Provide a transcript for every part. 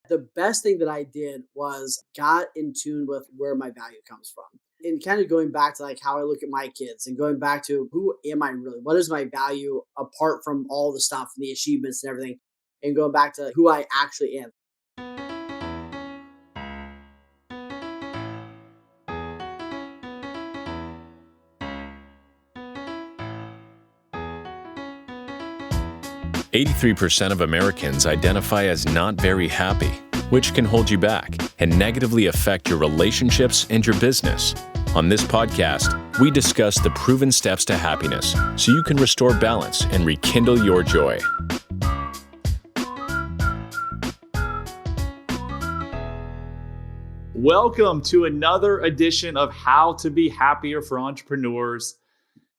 The best thing that I did was got in tune with where my value comes from. And kind of going back to like how I look at my kids and going back to who am I really? What is my value apart from all the stuff and the achievements and everything? And going back to who I actually am. 83% of Americans identify as not very happy, which can hold you back and negatively affect your relationships and your business. On this podcast, we discuss the proven steps to happiness so you can restore balance and rekindle your joy. Welcome to another edition of How to Be Happier for Entrepreneurs.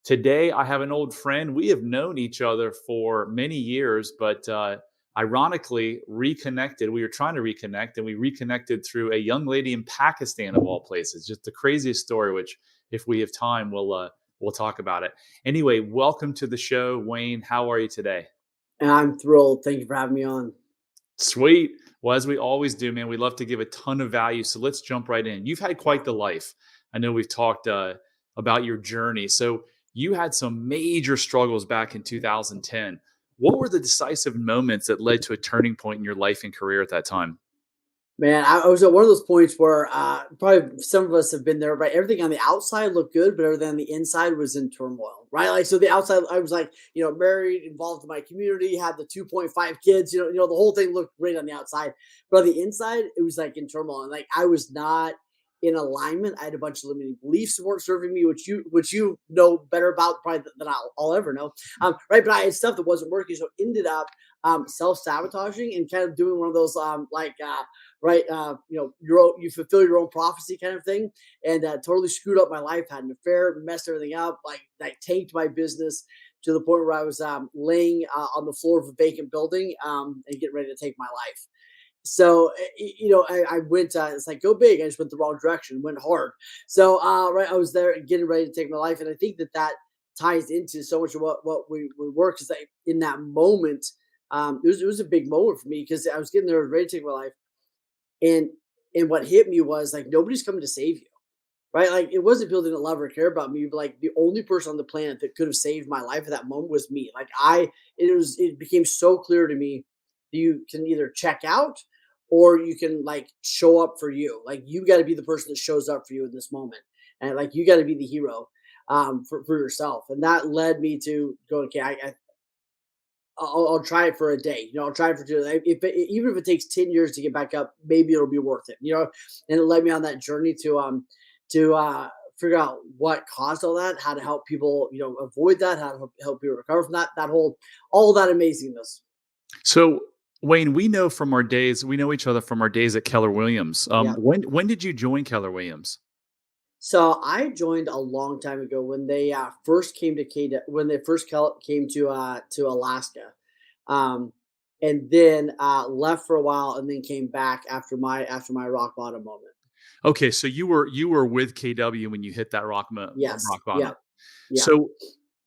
Today, I have an old friend. We have known each other for many years, but ironically reconnected. We were trying to reconnect, and we reconnected through a young lady in Pakistan, of all places. Just the craziest story, which if we have time, we'll talk about it. Anyway, welcome to the show, Wayne. How are you today? And I'm thrilled. Thank you for having me on. Sweet. Well, as we always do, man, we love to give a ton of value. So let's jump right in. You've had quite the life. I know we've talked about your journey. So you had some major struggles back in 2010. What were the decisive moments that led to a turning point in your life and career at that time? Man, I was at one of those points where probably some of us have been there, right? Everything on the outside looked good, but everything on the inside was in turmoil, right? Like, so the outside, I was like, married, involved in my community, had the 2.5 kids, the whole thing looked great on the outside, but on the inside, it was like in turmoil. And like, I was not in alignment. I had a bunch of limiting beliefs that weren't serving me, which you know better about probably than I'll ever know. Right. But I had stuff that wasn't working. So ended up self-sabotaging and kind of doing one of those you fulfill your own prophecy kind of thing, and totally screwed up my life, had an affair, messed everything up, like tanked my business to the point where I was laying on the floor of a vacant building and getting ready to take my life. So, I went, it's like, go big. I just went the wrong direction, went hard. So, I was there getting ready to take my life. And I think that ties into so much of what we work is that in that moment, it was a big moment for me because I was getting there ready to take my life. And what hit me was like, nobody's coming to save you, right? Like it wasn't people didn't love or care about me, but like the only person on the planet that could have saved my life at that moment was me. Like it became so clear to me that you can either check out or you can like show up for you. Like you got to be the person that shows up for you in this moment. And like, you got to be the hero for yourself. And that led me to go, okay, I'll try it for a day. I'll try it for 2 days. Even if it takes 10 years to get back up, maybe it'll be worth it. And it led me on that journey to figure out what caused all that, how to help people, avoid that, how to help people recover from that, all that amazingness. So Wayne, we know each other from our days at Keller Williams. Yeah. When did you join Keller Williams? So I joined a long time ago when they first came to when they first came to Alaska, and then left for a while and then came back after my rock bottom moment. Okay, so you were with KW when you hit that rock Yes. bottom. Yeah. So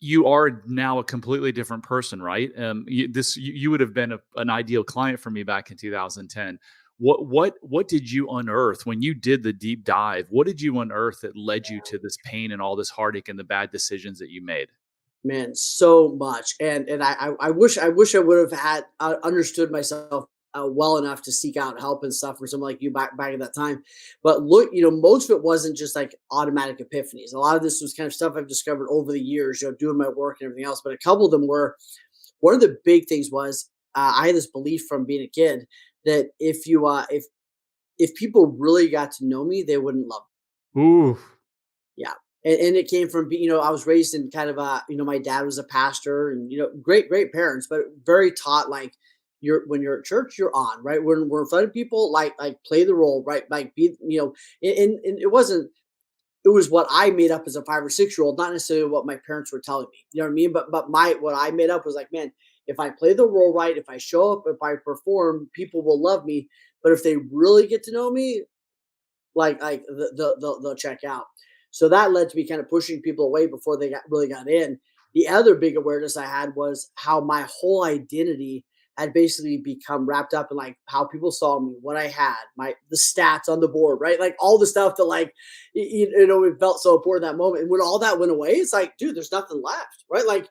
you are now a completely different person, right? You would have been an ideal client for me back in 2010. What did you unearth when you did the deep dive? What did you unearth that led you to this pain and all this heartache and the bad decisions that you made? Man, so much, and I wish I would have had understood myself well enough to seek out help and stuff for someone like you back at that time. But look, most of it wasn't just like automatic epiphanies. A lot of this was kind of stuff I've discovered over the years, doing my work and everything else. But a couple of them were, one of the big things was I had this belief from being a kid that if people really got to know me, they wouldn't love me. Ooh. Yeah. And it came from, I was raised in kind of my dad was a pastor and, great parents, but very taught like when you're at church, you're on, right? When we're in front of people, like play the role, right? Like be, and it was what I made up as a 5 or 6 year old, not necessarily what my parents were telling me. You know what I mean? But what I made up was like, man, if I play the role right, if I show up, if I perform, people will love me. But if they really get to know me, like they'll check out. So that led to me kind of pushing people away before they really got in. The other big awareness I had was how my whole identity had basically become wrapped up in like how people saw me, what I had, the stats on the board, right? Like all the stuff that like it felt so important in that moment. And when all that went away, it's like, dude, there's nothing left, right? Like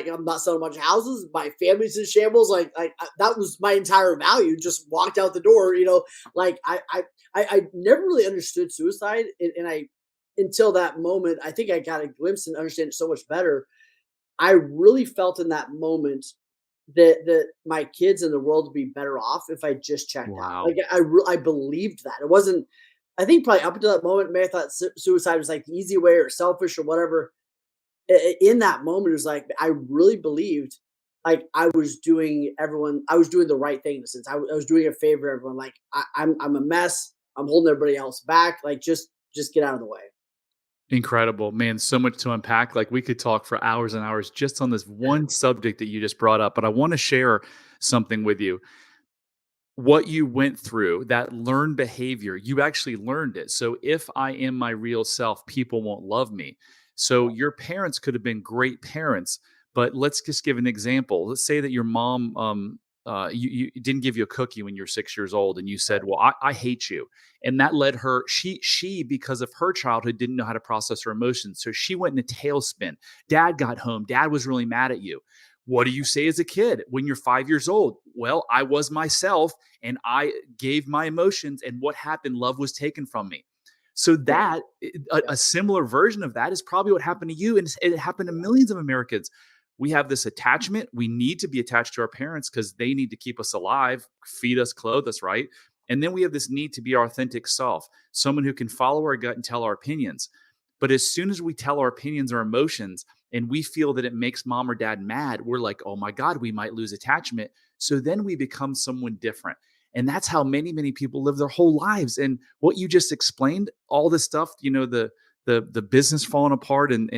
I'm not selling a bunch of houses. My family's in shambles. That was my entire value. Just walked out the door. Like I never really understood suicide, and I until that moment, I think I got a glimpse and understand it so much better. I really felt in that moment that my kids and the world would be better off if I just checked out. Like Wow. I believed that it wasn't. I think probably up until that moment, maybe I thought suicide was like the easy way or selfish or whatever. In that moment, it was like I really believed like I was doing the right thing in a sense. I was doing a favor to everyone. Like I'm a mess. I'm holding everybody else back. Like just get out of the way. Incredible, man. So much to unpack. Like we could talk for hours and hours just on this one subject that you just brought up, but I want to share something with you. What you went through, that learned behavior, you actually learned it. So if I am my real self, people won't love me. So your parents could have been great parents, but let's just give an example. Let's say that your mom you didn't give you a cookie when you're 6 years old, and you said, "Well, I hate you," and that led her. She because of her childhood didn't know how to process her emotions, so she went in a tailspin. Dad got home. Dad was really mad at you. What do you say as a kid when you're 5 years old? Well, I was myself and I gave my emotions, and what happened? Love was taken from me. So Yeah, that yeah, a similar version of that is probably what happened to you, and it happened to millions of Americans. We have this attachment. We need to be attached to our parents because they need to keep us alive, feed us, clothe us, right? And then we have this need to be our authentic self, someone who can follow our gut and tell our opinions. But as soon as we tell our opinions or emotions and we feel that it makes mom or dad mad, we're like, oh my God, we might lose attachment. So then we become someone different. And that's how many, many people live their whole lives. And what you just explained, all this stuff, the business falling apart and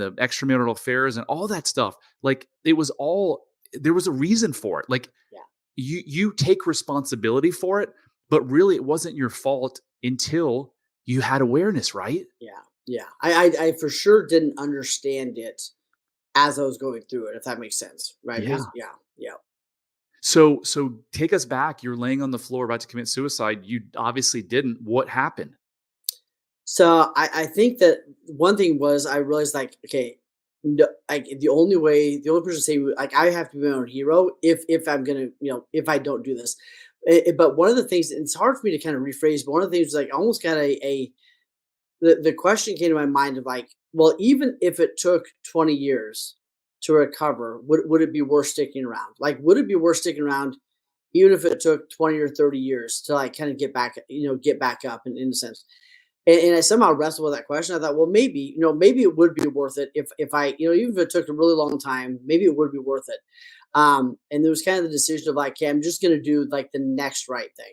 the extramarital affairs and all that stuff, like it was all there was a reason for it. Like yeah, you take responsibility for it, but really it wasn't your fault until you had awareness, right? yeah, yeah. I for sure didn't understand it as I was going through it, if that makes sense, right? Yeah. Because yeah, yeah. So take us back. You're laying on the floor about to commit suicide. You obviously didn't. What happened? So I think that one thing was I realized like, okay, no, like the only person to say like I have to be my own hero if I'm gonna, if I don't do this. But one of the things, and it's hard for me to kind of rephrase, but one of the things like I almost got a the question came to my mind of like, well, even if it took 20 years to recover, would it be worth sticking around? Like, would it be worth sticking around even if it took 20 or 30 years to like kind of get back up in a sense? And I somehow wrestled with that question. I thought, well, maybe, maybe it would be worth it if I, even if it took a really long time, maybe it would be worth it. And there was kind of the decision of like, okay, I'm just going to do like the next right thing.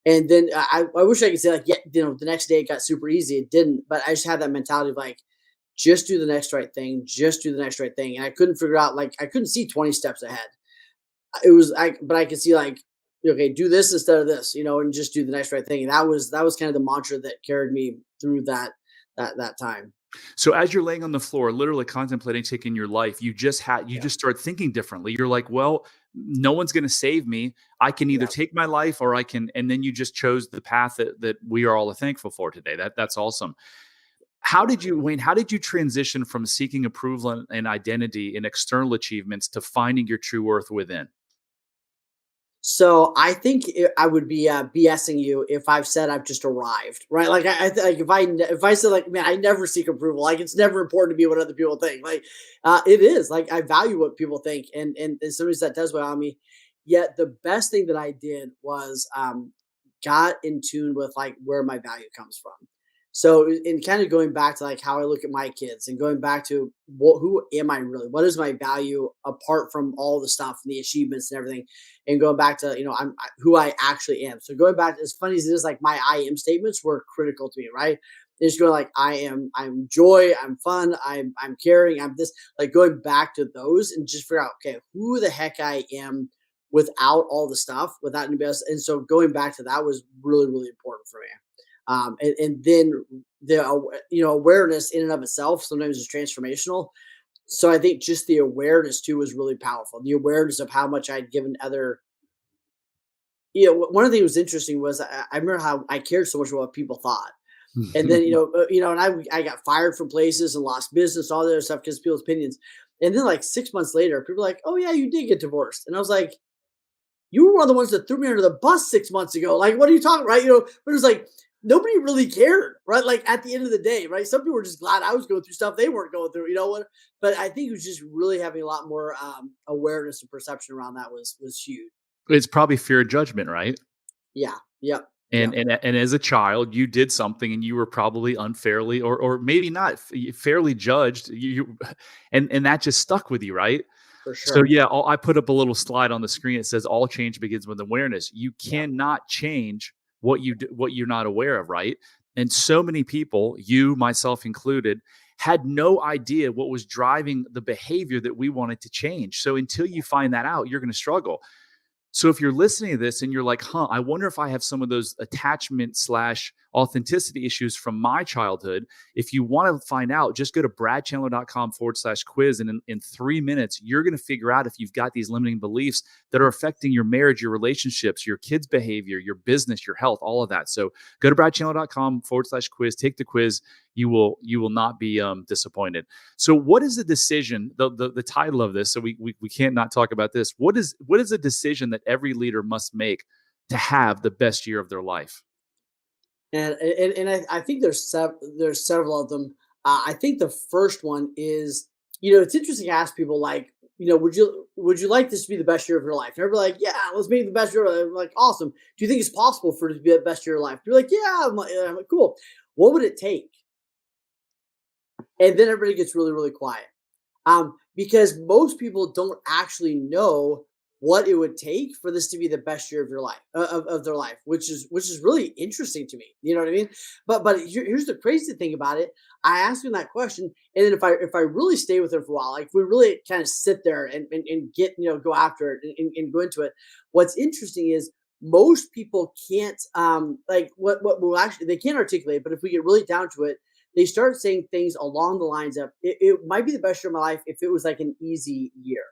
And then I wish I could say like, yeah, the next day it got super easy. It didn't, but I just had that mentality of like, just do the next right thing, just do the next right thing. And I couldn't figure out like I couldn't see 20 steps ahead. But I could see like, okay, do this instead of this, and just do the next right thing. And that was kind of the mantra that carried me through that time. So as you're laying on the floor, literally contemplating taking your life, you Yeah, just start thinking differently. You're like, well, no one's going to save me. I can either yeah. take my life or I can, and then you just chose the path that we are all thankful for today. That's awesome. Wayne, how did you transition from seeking approval and identity in external achievements to finding your true worth within? So I think I would be BSing you if I've said I've just arrived, right? Like like if I said like, man, I never seek approval. Like it's never important to me what other people think. Like it is like I value what people think, and sometimes that does weigh on me. Yet the best thing that I did was got in tune with like where my value comes from. So in kind of going back to like how I look at my kids and going back to who am I really? What is my value apart from all the stuff and the achievements and everything? And going back to who I actually am. So going back, as funny as it is, like my I am statements were critical to me, right? It's going like I'm joy, I'm fun, I'm caring, I'm this. Like going back to those and just figure out okay who the heck I am without all the stuff, without anybody else. And so going back to that was really really important for me. And then the awareness in and of itself sometimes is transformational. So I think just the awareness too was really powerful. The awareness of how much I'd given other. One of the things that was interesting was I remember how I cared so much about what people thought. And then, and I got fired from places and lost business, all the other stuff because of people's opinions. And then like 6 months later, people were like, "Oh yeah, you did get divorced." And I was like, "You were one of the ones that threw me under the bus 6 months ago. Like, what are you talking?" Right? But it was like nobody really cared, right? Like at the end of the day, right? Some people were just glad I was going through stuff they weren't going through. You know what? But I think it was just really having a lot more awareness and perception around that was huge. It's probably fear of judgment, right? Yeah. Yep. And Yep. and as a child, you did something and you were probably unfairly or maybe not fairly judged. And that just stuck with you, right? For So sure. yeah, I put up a little slide on the screen. It says all change begins with awareness. You Yeah. cannot change what you do, what you're not aware of, right? And so many people, you, myself included, had no idea what was driving the behavior that we wanted to change. So until you find that out, you're going to struggle. So if you're listening to this and you're like, I wonder if I have some of those attachment / authenticity issues from my childhood. If you want to find out, just go to bradchandler.com/quiz. And in 3 minutes, you're going to figure out if you've got these limiting beliefs that are affecting your marriage, your relationships, your kids' behavior, your business, your health, all of that. So go to bradchandler.com/quiz, take the quiz. You will not be disappointed. So what is the decision, the title of this, so we can't not talk about this. What is a decision that every leader must make to have the best year of their life? And I think there's several of them. I think the first one is, it's interesting to ask people like, would you like this to be the best year of your life? And everybody like, yeah, let's make it the best year. I'm like, awesome. Do you think it's possible for it to be the best year of your life? You're like, yeah. I'm like, cool. What would it take? And then everybody gets really, really quiet. Because most people don't actually know what it would take for this to be the best year of your life, of their life, which is really interesting to me. You know what I mean? But here's the crazy thing about it. I asked him that question, and then if I really stay with him for a while, like if we really kind of sit there and get go after it and go into it, what's interesting is most people can't like what will actually they can't articulate. But if we get really down to it, they start saying things along the lines of it might be the best year of my life if it was like an easy year,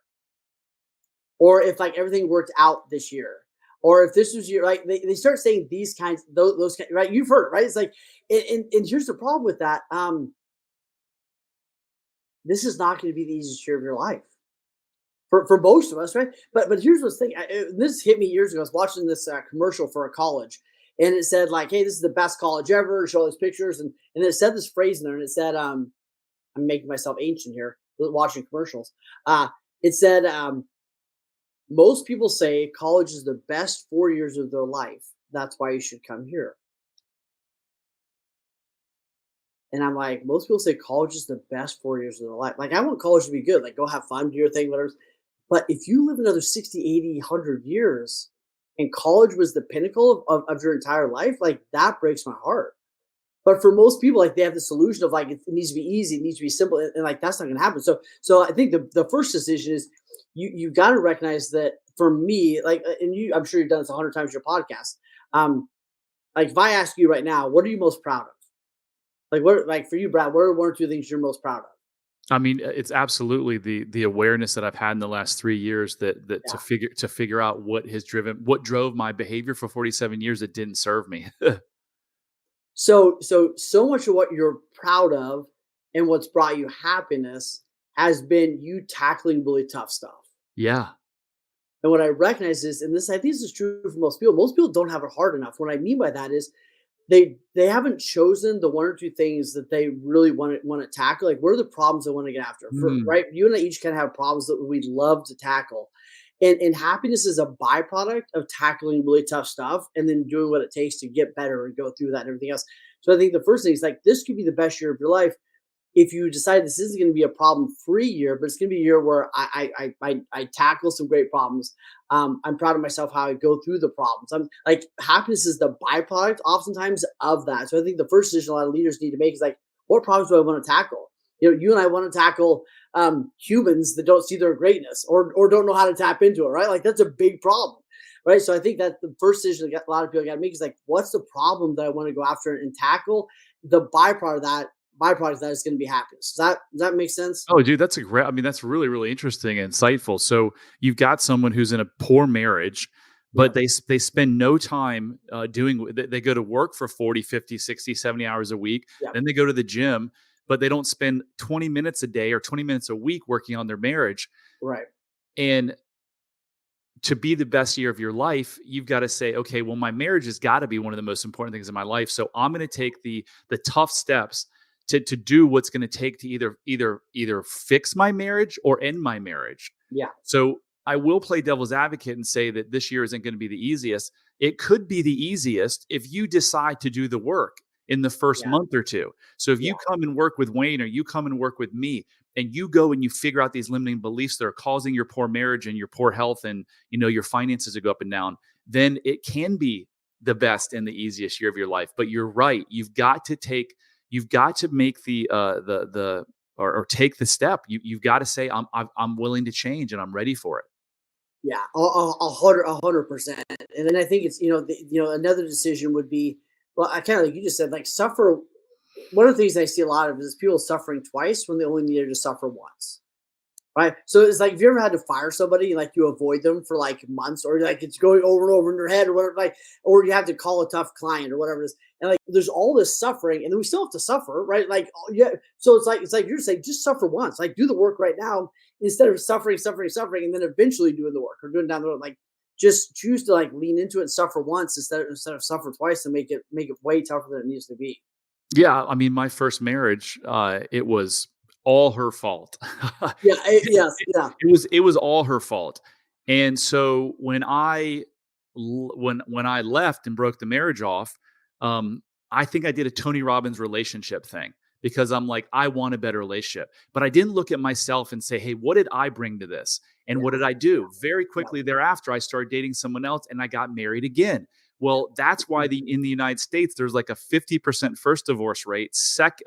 or if like everything worked out this year, or if this was your like they start saying these kinds those right, you've heard it, right? It's like and here's the problem with that. This is not going to be the easiest year of your life for most of us, right? But here's what's thing. This hit me years ago. I was watching this commercial for a college, and it said like, "Hey, this is the best college ever." Show all these pictures, and it said this phrase in there, and it said, "I'm making myself ancient here, watching commercials." It said, "Most people say college is the best 4 years of their life. That's why you should come here." And I'm like, most people say college is the best 4 years of their life. Like, I want college to be good. Like, go have fun, do your thing, whatever. But if you live another 60, 80, 100 years and college was the pinnacle of your entire life, like that breaks my heart. But for most people, like they have this illusion of like it needs to be easy, it needs to be simple, and like that's not going to happen. So I think the first decision is you got to recognize that for me, like, and I'm sure you've done this 100 times in your podcast. Like if I ask you right now, what are you most proud of? Like what, like for you, Brad, what are one or two things you're most proud of? I mean, it's absolutely the awareness that I've had in the last 3 years that Yeah. to figure out what drove my behavior for 47 years that didn't serve me. So much of what you're proud of and what's brought you happiness has been you tackling really tough stuff. Yeah. And what I recognize is, and this I think this is true for most people. Most people don't have it hard enough. What I mean by that is they haven't chosen the one or two things that they really want to tackle. Like, what are the problems they want to get after? For Mm. right, you and I each kind of have problems that we'd love to tackle, and happiness is a byproduct of tackling really tough stuff and then doing what it takes to get better and go through that and everything else. So I think the first thing is like this could be the best year of your life if you decide this isn't going to be a problem-free year, but it's going to be a year where I tackle some great problems. I'm proud of myself how I go through the problems. I'm like happiness is the byproduct oftentimes of that. So I think the first decision a lot of leaders need to make is like, what problems do I want to tackle? You and I want to tackle humans that don't see their greatness or don't know how to tap into it, right? Like that's a big problem, right? So I think that the first decision that a lot of people got to make is like, what's the problem that I want to go after and tackle? The byproduct of that byproduct of that is going to be happiness. Does that make sense? Oh, dude, that's a great. I mean, that's really, really interesting and insightful. So you've got someone who's in a poor marriage, but Yep. they spend no time they go to work for 40, 50, 60, 70 hours a week. Yep. Then they go to the gym, but they don't spend 20 minutes a day or 20 minutes a week working on their marriage. Right. And to be the best year of your life, you've got to say, okay, well, my marriage has got to be one of the most important things in my life. So I'm going to take the tough steps to do what's going to take to either fix my marriage or end my marriage. Yeah. So I will play devil's advocate and say that this year isn't going to be the easiest. It could be the easiest if you decide to do the work in the first Yeah. month or two. So if you Yeah. come and work with Wayne or you come and work with me and you go and you figure out these limiting beliefs that are causing your poor marriage and your poor health and your finances to go up and down, then it can be the best and the easiest year of your life. But you're right. You've got to make or take the step. You've got to say, I'm willing to change and I'm ready for it. Yeah, 100%. And then I think it's another decision would be, well, I kind of like you just said, like suffer. One of the things I see a lot of is people suffering twice when they only needed to suffer once. Right. So it's like, if you ever had to fire somebody, like you avoid them for like months, or like it's going over and over in your head, or whatever, like, or you have to call a tough client or whatever it is. And like, there's all this suffering, and then we still have to suffer, right? Like, yeah. So it's like you're saying, just suffer once, like do the work right now instead of suffering, and then eventually doing the work or doing down the road. Like, just choose to like lean into it and suffer once instead of suffer twice and make it way tougher than it needs to be. Yeah. I mean, my first marriage, it was all her fault. Yeah. Yes. Yeah. It was all her fault. And so when I left and broke the marriage off, I think I did a Tony Robbins relationship thing because I'm like, I want a better relationship. But I didn't look at myself and say, hey, what did I bring to this? And Yeah. what did I do? Very Yeah. quickly thereafter, I started dating someone else and I got married again. Well, that's why in the United States, there's like a 50% first divorce rate. Second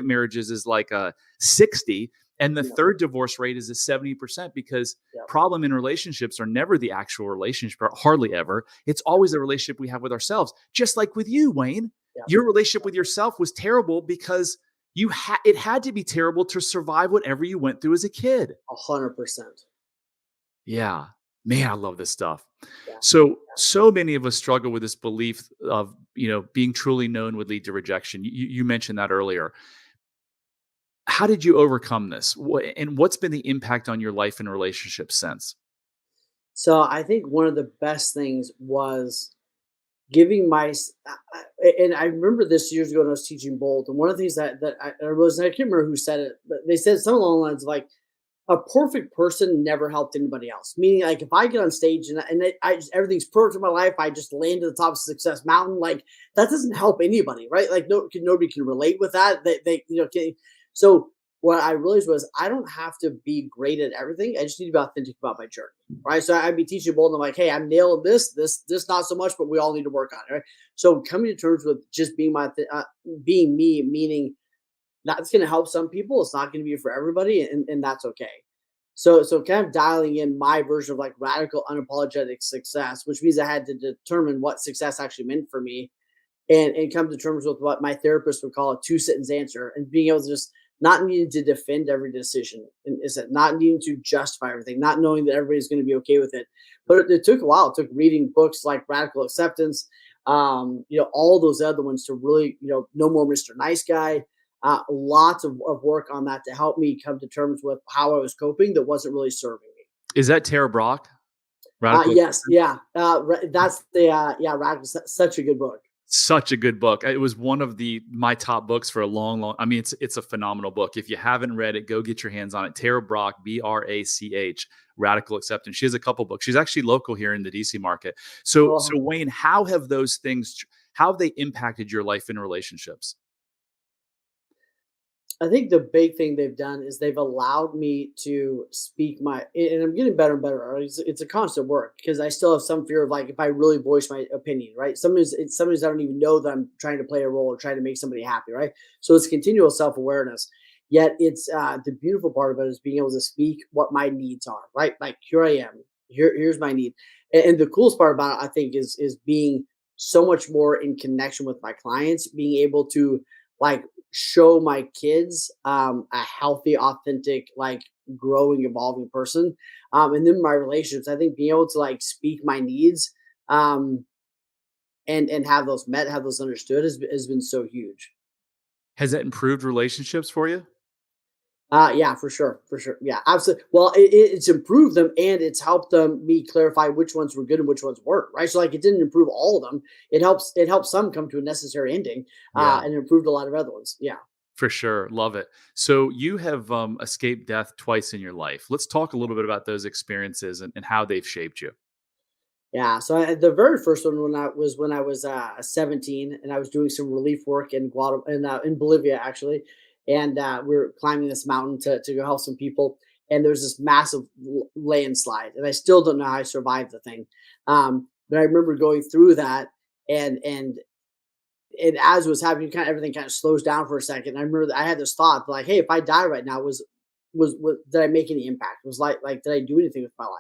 marriages is like a 60, and the Yeah. third divorce rate is a 70% because Yeah. problem in relationships are never the actual relationship, or hardly ever. It's always a relationship we have with ourselves. Just like with you, Wayne, Yeah. your relationship with yourself was terrible because it had to be terrible to survive whatever you went through as a kid. 100%. Yeah. Man, I love this stuff. Yeah. So many of us struggle with this belief of, being truly known would lead to rejection. You mentioned that earlier. How did you overcome this? And what's been the impact on your life and relationships since? So I think one of the best things was giving and I remember this years ago when I was teaching Bolt, and one of the things that I was, I can't remember who said it, but they said something along the lines of like, a perfect person never helped anybody else. Meaning, like, if I get on stage everything's perfect in my life, I just land to the top of Success Mountain. Like, that doesn't help anybody, right? Like, nobody can relate with that. So what I realized was I don't have to be great at everything. I just need to be authentic about my journey, right? So I'd be teaching Bold, and I'm like, hey, I'm nailing this not so much, but we all need to work on it, right? So coming to terms with just being being me, meaning that's going to help some people. It's not going to be for everybody, and that's okay. So kind of dialing in my version of like radical unapologetic success, which means I had to determine what success actually meant for me, and come to terms with what my therapist would call a two sentence answer, and being able to just not needing to defend every decision, and is it not needing to justify everything, not knowing that everybody's going to be okay with it. But it took a while. It took reading books like Radical Acceptance, all those other ones to really, No More Mr. Nice Guy. Lots of work on that to help me come to terms with how I was coping that wasn't really serving me. Is that Tara Brach? Radical Yes, Acceptance? yeah. That's Radical. Such a good book. Such a good book. It was one of my top books for a long. I mean, it's a phenomenal book. If you haven't read it, go get your hands on it. Tara Brach, Brach, Radical Acceptance. She has a couple books. She's actually local here in the DC market. So Wayne, how have they impacted your life and relationships? I think the big thing they've done is they've allowed me to speak and I'm getting better and better. It's a constant work because I still have some fear of like, if I really voice my opinion, right? Sometimes I don't even know that I'm trying to play a role or trying to make somebody happy, right? So it's continual self-awareness. Yet it's the beautiful part of it is being able to speak what my needs are, right? Like, here I am, here's my need. And the coolest part about it, I think, is being so much more in connection with my clients, being able to like show my kids a healthy, authentic, like growing, evolving person. And then my relationships, I think being able to like speak my needs um, and have those met, have those understood has been so huge. Has that improved relationships for you? Yeah, for sure, for sure. Yeah, absolutely. Well, it's improved them and it's helped them me clarify which ones were good and which ones weren't. Right. So like it didn't improve all of them. It helps some come to a necessary ending, Yeah. and improved a lot of other ones. Yeah. For sure. Love it. So you have escaped death twice in your life. Let's talk a little bit about those experiences and how they've shaped you. Yeah, so the very first one when I was 17, and I was doing some relief work in in Bolivia actually, and we were climbing this mountain to go help some people, and there was this massive landslide, and I still don't know how I survived the thing, but I remember going through that, and and and as it was happening, kind of everything kind of slows down for a second. I remember that I had this thought like, hey, if I die right now, was did I make any impact? Was like did I do anything with my life?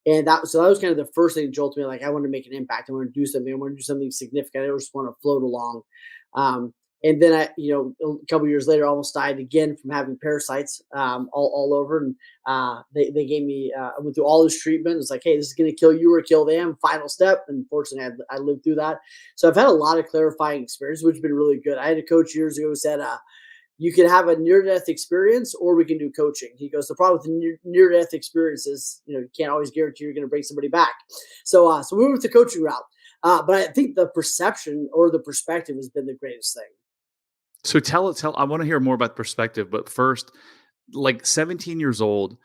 And that was kind of the first thing that jolted me. Like I want to make an impact. I want to do something. I want to do something significant. I don't just want to float along. And then a couple years later, I almost died again from having parasites all over. And they gave me. I went through all this treatment. It's like, hey, this is going to kill you or kill them. Final step. And fortunately, I lived through that. So I've had a lot of clarifying experiences, which has been really good. I had a coach years ago who said, you can have a near-death experience or we can do coaching. He goes, the problem with the near-death experience is, you can't always guarantee you're going to bring somebody back. So we went with the coaching route. But I think the perception or the perspective has been the greatest thing. So tell I want to hear more about perspective, but first, like 17 years old,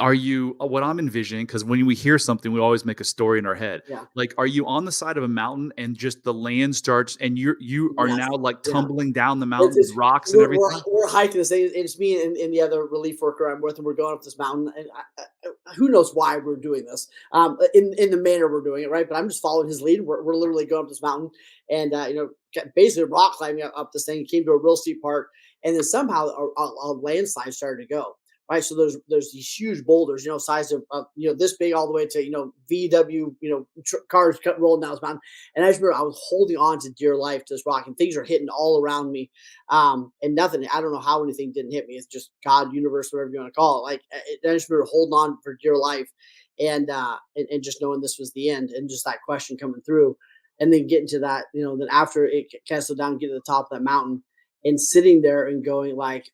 are you what I'm envisioning, because when we hear something, we always make a story in our head. Yeah. Like, are you on the side of a mountain and just the land starts and you are Yes. now like Yeah. tumbling down the It's, mountain with it's rocks and we're everything? we're hiking this thing. It's me and the other relief worker I'm with, and we're going up this mountain. And who knows why we're doing this? In the manner we're doing it, right? But I'm just following his lead. We're literally going up this mountain, and basically rock climbing up this thing. Came to a real steep part, and then somehow a landslide started to go. Right, so there's these huge boulders, size of this big all the way to VW, cars rolling down this mountain. And I just remember I was holding on to dear life to this rock, and things are hitting all around me. And nothing, I don't know how anything didn't hit me. It's just God, universe, whatever you want to call it. Like I just remember holding on for dear life, and just knowing this was the end, and just that question coming through, and then getting to that, then after it castled down, get to the top of that mountain, and sitting there and going like,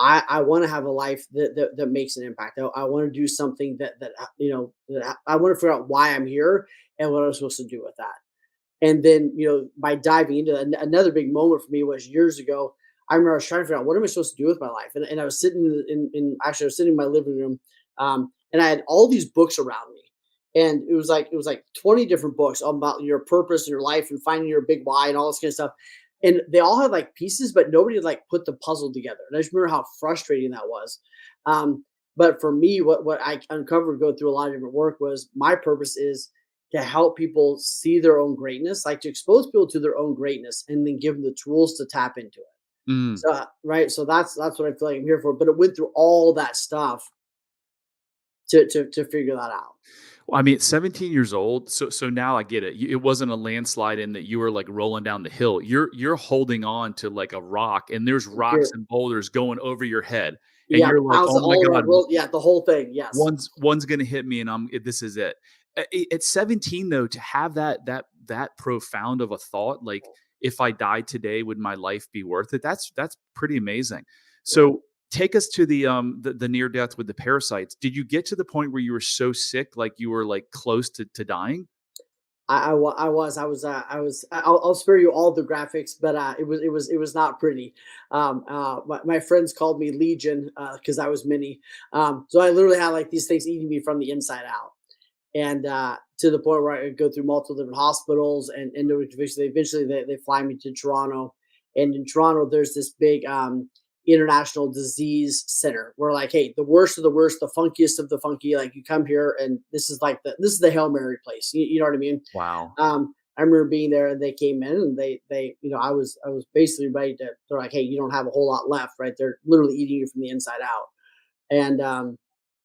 I want to have a life that makes an impact. I want to do something that I want to figure out why I'm here and what I'm supposed to do with that. And then, by diving into that, another big moment for me was years ago. I remember I was trying to figure out what am I supposed to do with my life, and I was sitting I was sitting in my living room, and I had all these books around me, and it was like 20 different books about your purpose and your life and finding your big why and all this kind of stuff, and they all had like pieces, but nobody had like put the puzzle together. And I just remember how frustrating that was. Um, but for me, what I uncovered going through a lot of different work was my purpose is to help people see their own greatness, like to expose people to their own greatness, and then give them the tools to tap into it. Mm. So right, so that's what I feel like I'm here for. But it went through all that stuff to figure that out. Well, I mean, 17 years old, so now I get it. It wasn't a landslide in that you were like rolling down the hill. You're holding on to like a rock, and there's rocks Here, and boulders going over your head, and yeah, you're like, how's "Oh it my all god, around? Well, yeah, the whole thing. Yes. one's gonna hit me, and this is it." At 17, though, to have that profound of a thought, like if I died today, would my life be worth it? That's pretty amazing. Yeah. So take us to the near death with the parasites. Did you get to the point where you were so sick, like you were like close to dying? I'll spare you all the graphics, but it was not pretty. My friends called me Legion because I was many. So I literally had like these things eating me from the inside out, and to the point where I would go through multiple different hospitals and eventually they fly me to Toronto, and in Toronto there's this big international disease center where like, hey, the worst of the worst, the funkiest of the funky, like you come here and this is the Hail Mary place. You know what I mean? Wow. I remember being there and they came in and they I was basically ready to, they're like, hey, you don't have a whole lot left, right? They're literally eating you from the inside out. And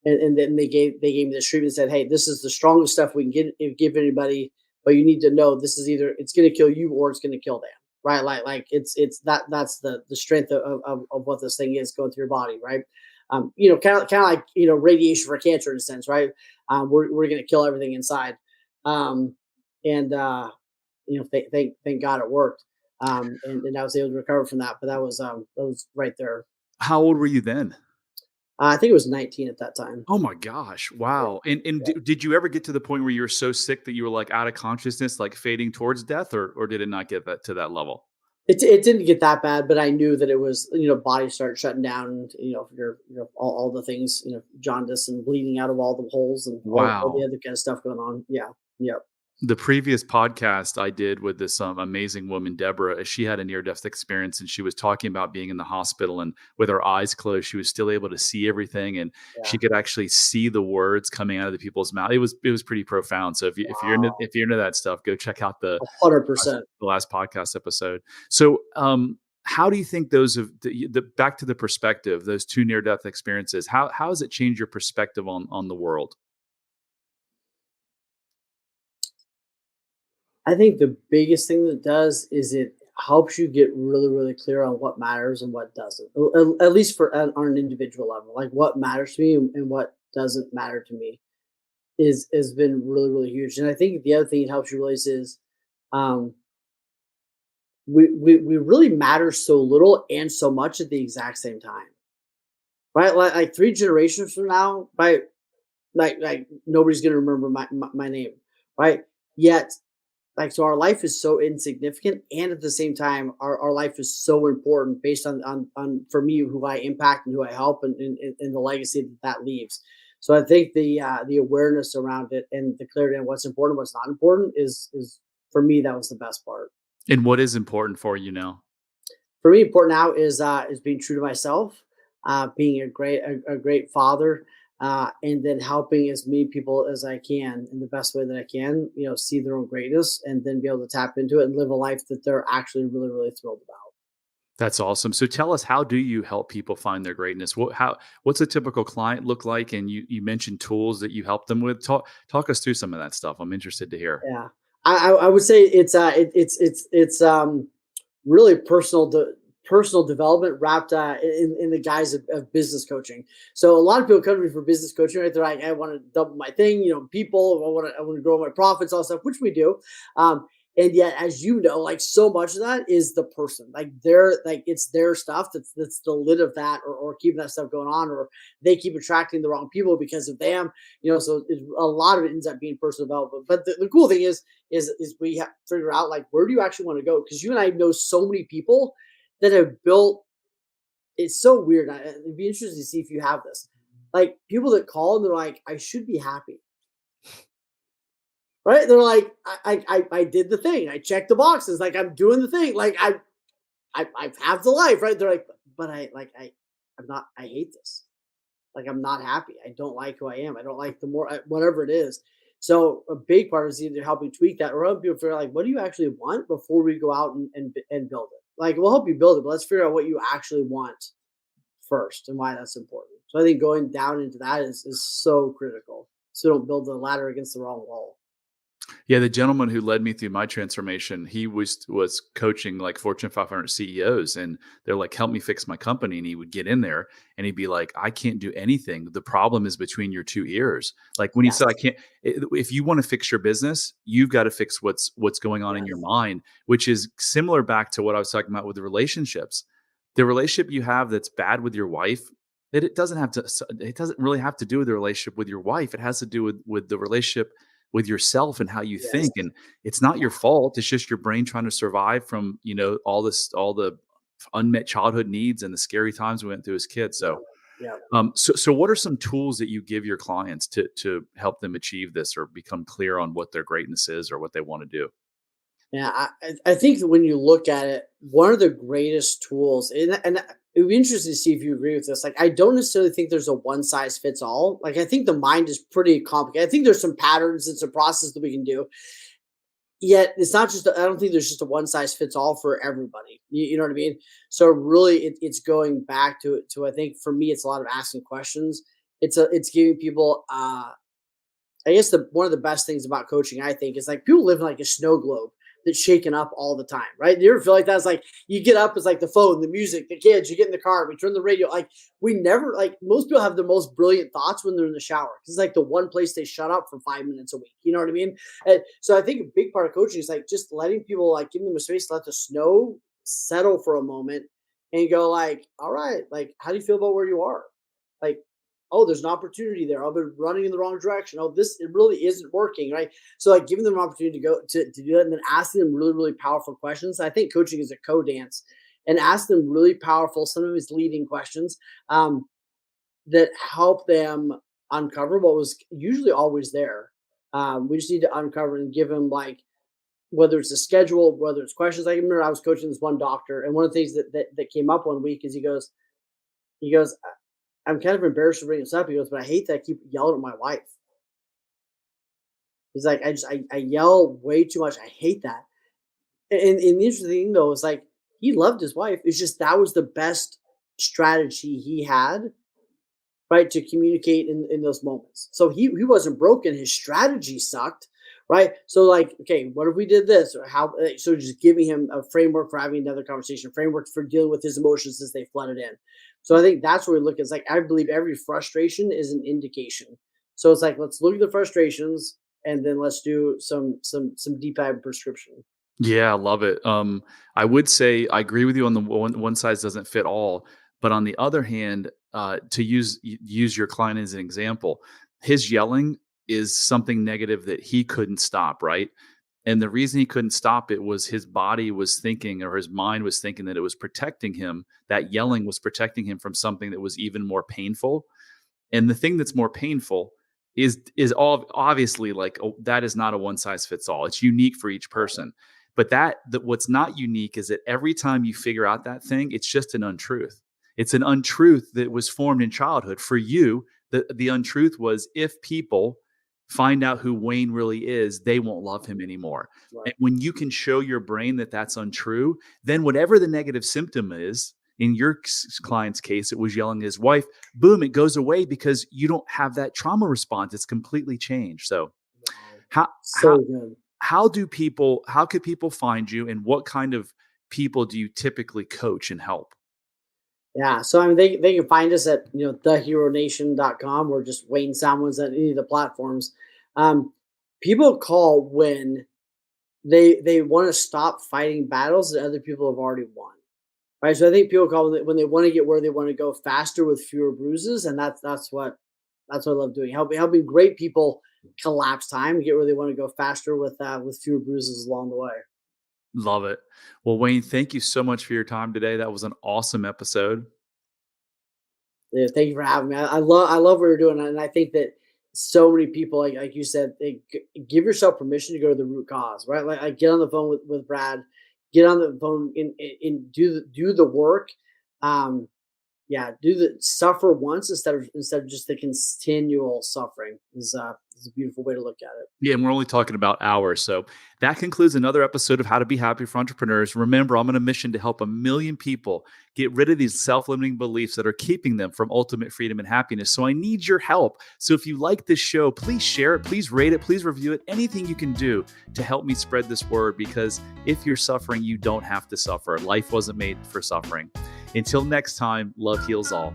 then they gave me this treatment and said, hey, this is the strongest stuff we can give anybody, but you need to know this is either it's going to kill you or it's going to kill them. right? It's that's the strength of what this thing is going through your body, right? Kind of like radiation for cancer in a sense, right? We're gonna kill everything inside, um, and thank God it worked, and I was able to recover from that. But that was right there. How old were you then? I think it was 19 at that time. Oh my gosh, Yeah, wow. And yeah. did you ever get to the point where you were so sick that you were, like, out of consciousness, like, fading towards death, or did it not get that to that level? It didn't get that bad, but I knew that it was, body started shutting down, and, all the things, jaundice and bleeding out of all the holes and all the Wow. other kind of stuff going on. Yeah. Yep. The previous podcast I did with this, amazing woman, Deborah, she had a near-death experience, and she was talking about being in the hospital, and with her eyes closed, she was still able to see everything, and Yeah. she could actually see the words coming out of the people's mouth. It was pretty profound. So Wow. if you're into that stuff, go check out the 100%. last podcast episode. So, how do you think those of the back to the perspective, those two near-death experiences, how has it changed your perspective on the world? I think the biggest thing that does is it helps you get really, really clear on what matters and what doesn't. At least on an individual level, like what matters to me and what doesn't matter to me is has been really, really huge. And I think the other thing it helps you realize is um, we really matter so little and so much at the exact same time, right? Like 3 generations from now, right? Like nobody's gonna remember my name, right? Yet so our life is so insignificant, and at the same time our life is so important based on for me who I impact and who I help, and the legacy that leaves. So I think the awareness around it and the clarity on what's important, what's not important is for me that was the best part. And what is important for you now? For me, important now is being true to myself, being a great father, and then helping as many people as I can in the best way that I can. See their own greatness, and then be able to tap into it and live a life that they're actually really, really thrilled about. That's awesome. So tell us, how do you help people find their greatness? What's a typical client look like? And you mentioned tools that you help them with. Talk us through some of that stuff. I'm interested to hear. Yeah, I would say it's really personal development wrapped in the guise of business coaching. So a lot of people come to me for business coaching, right? They're like, I want to double my thing, people, I want to grow my profits, all that stuff, which we do. And yet, as you know, like so much of that is the person, like it's their stuff that's the lid of that, or keeping that stuff going on, or they keep attracting the wrong people because of them, So a lot of it ends up being personal development. But the cool thing is we have to figure out like where do you actually want to go? Because you and I know so many people that have built. It's so weird. It'd be interesting to see if you have this. Like people that call and they're like, I should be happy. Right? They're like, I did the thing. I checked the boxes. Like I'm doing the thing. Like I have the life, right? They're like, but I'm not. I hate this. Like I'm not happy. I don't like who I am. I don't like the more whatever it is. So a big part is either helping tweak that or help people figure out like what do you actually want before we go out and build it. Like we'll help you build it, but let's figure out what you actually want first and why that's important. So I think going down into that is so critical. So don't build the ladder against the wrong wall. Yeah, the gentleman who led me through my transformation, he was coaching like Fortune 500 CEOs, and they're like, "Help me fix my company." And he would get in there and he'd be like, "I can't do anything. The problem is between your two ears." Like when he said, "I Yes. can't," if you want to fix your business, you've got to fix what's going on in your Yes. mind, which is similar back to what I was talking about with the relationships. The relationship you have that's bad with your wife, it doesn't really have to do with the relationship with your wife. It has to do with the relationship with yourself and how you Yes. think. And it's not your fault. It's just your brain trying to survive from, all the unmet childhood needs and the scary times we went through as kids. Yeah. So, Yeah. so what are some tools that you give your clients to help them achieve this or become clear on what their greatness is or what they want to do? Yeah, I think that when you look at it, one of the greatest tools, and it would be interesting to see if you agree with this. Like, I don't necessarily think there's a one size fits all. Like, I think the mind is pretty complicated. I think there's some patterns and some process that we can do. Yet, it's not just. I don't think there's just a one size fits all for everybody. You know what I mean? So really, it's going back to I think for me, it's a lot of asking questions. It's giving people. I guess the one of the best things about coaching, I think, is like people live in like a snow globe. that's shaken up all the time, right? You ever feel like that? It's like you get up, it's like the phone, the music, the kids, you get in the car, we turn the radio. Like we never, like most people have the most brilliant thoughts when they're in the shower. It's like the one place they shut up for 5 minutes a week. You know what I mean? And so I think a big part of coaching is like just letting people, like giving them a space to let the snow settle for a moment and go like, all right, like, how do you feel about where you are? Like, oh, there's an opportunity there. I've been running in the wrong direction. Oh, it really isn't working, right? So like giving them an opportunity to go to do that and then asking them really, really powerful questions. I think coaching is a co-dance, and ask them really powerful, sometimes leading questions that help them uncover what was usually always there. We just need to uncover and give them, like, whether it's a schedule, whether it's questions. I remember I was coaching this one doctor, and one of the things that came up one week is he goes, I'm kind of embarrassed to bring this up. He goes, but I hate that I keep yelling at my wife. He's like, I yell way too much. I hate that. And the interesting thing though is like he loved his wife. It's just that was the best strategy he had, right, to communicate in those moments. So he wasn't broken. His strategy sucked, right? So like, okay, what if we did this, or how? So just giving him a framework for having another conversation, framework for dealing with his emotions as they flooded in. So I think that's where we look. It's like I believe every frustration is an indication. So it's like let's look at the frustrations and then let's do some deep dive prescription. Yeah, I love it. I would say I agree with you on the one size doesn't fit all, but on the other hand, to use your client as an example, his yelling is something negative that he couldn't stop, right? And the reason he couldn't stop it was his body was thinking, or his mind was thinking, that it was protecting him. That yelling was protecting him from something that was even more painful. And the thing that's more painful is all obviously like, oh, that is not a one size fits all. It's unique for each person. But that what's not unique is that every time you figure out that thing, it's just an untruth. It's an untruth that was formed in childhood. For you, the untruth was, if people find out who Wayne really is, they won't love him anymore. Right. And when you can show your brain that that's untrue, then whatever the negative symptom is, in your client's case, it was yelling at his wife, boom, it goes away because you don't have that trauma response. It's completely changed. So how could people find you, and what kind of people do you typically coach and help? Yeah. So I mean, they can find us at, theheronation.com or just Wayne Salmans at any of the platforms. People call when they want to stop fighting battles that other people have already won. Right. So I think people call when they want to get where they want to go faster with fewer bruises. And that's what I love doing. Helping great people collapse time and get where they want to go faster with fewer bruises along the way. Love it. Well, Wayne, thank you so much for your time today. That was an awesome episode. Yeah, thank you for having me. I love what you're doing, and I think that so many people, like you said, they give yourself permission to go to the root cause, right? Like get on the phone with Brad, get on the phone and do the work. Suffer once instead of just the continual suffering is a beautiful way to look at it. Yeah, and we're only talking about hours. So that concludes another episode of How to Be Happy for Entrepreneurs. Remember, I'm on a mission to help 1 million people get rid of these self-limiting beliefs that are keeping them from ultimate freedom and happiness. So I need your help. So if you like this show, please share it, please rate it, please review it. Anything you can do to help me spread this word, because if you're suffering, you don't have to suffer. Life wasn't made for suffering. Until next time, love heals all.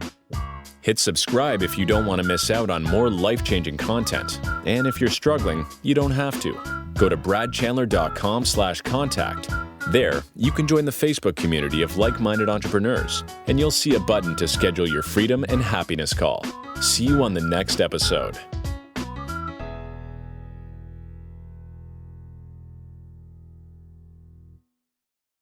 Hit subscribe if you don't want to miss out on more life-changing content. And if you're struggling, you don't have to. Go to bradchandler.com/contact. There, you can join the Facebook community of like-minded entrepreneurs, and you'll see a button to schedule your freedom and happiness call. See you on the next episode.